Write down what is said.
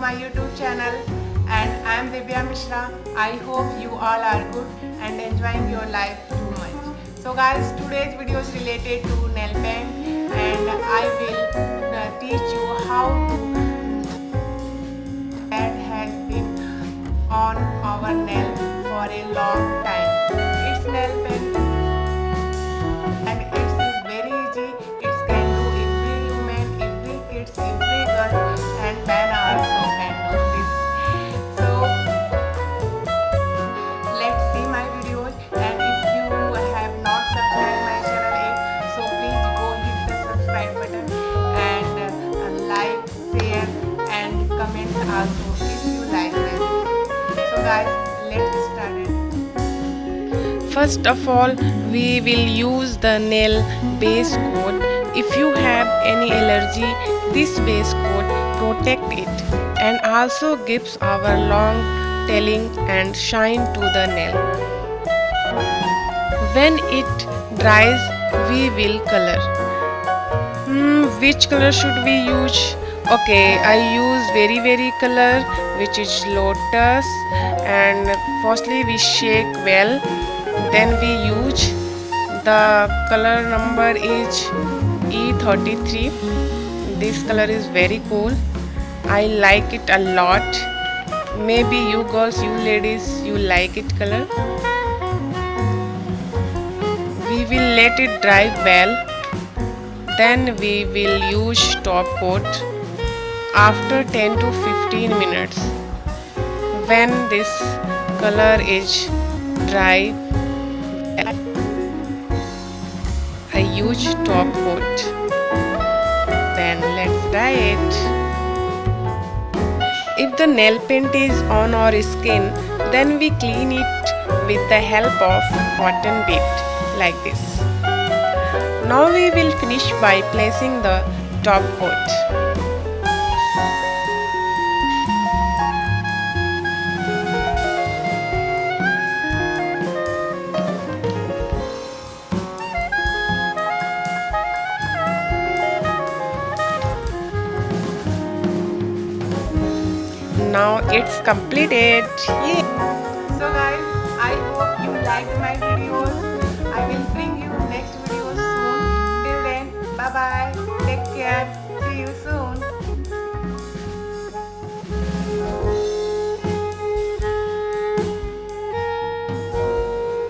my YouTube channel, and I am Divya Mishra. I hope you all are good and enjoying your life too much. So guys, today's video is related to nail paint, and I will teach you how that has been on our nail for a long time. It's nail paint and it is very easy. It can do every human, every kids, every girl, and man also can do this. So let's see my videos, and if you have not subscribed my channel yet, so please go hit the subscribe button and like, share and comment also if you like my video. So guys, let's start it. First of all, we will use the nail base coat. If you have any allergy, this base coat protect it and also gives our long telling and shine to the nail. When it dries, we will color. Which color should we use? Okay, I use very color, which is lotus, and firstly we shake well, then we use the color number is E33. This color is very cool. I like it a lot. Maybe you girls, you ladies, you like it color. We will let it dry well, then we will use top coat after 10 to 15 minutes. When this color is dry, I use top coat. Then let's dry it. If the nail paint is on our skin, then we clean it with the help of cotton bit like this. Now we will finish by placing the top coat. Now it's completed. Yay. So guys, I hope you liked my videos. I will bring you next video soon. Till then, bye bye. Take care. See you soon.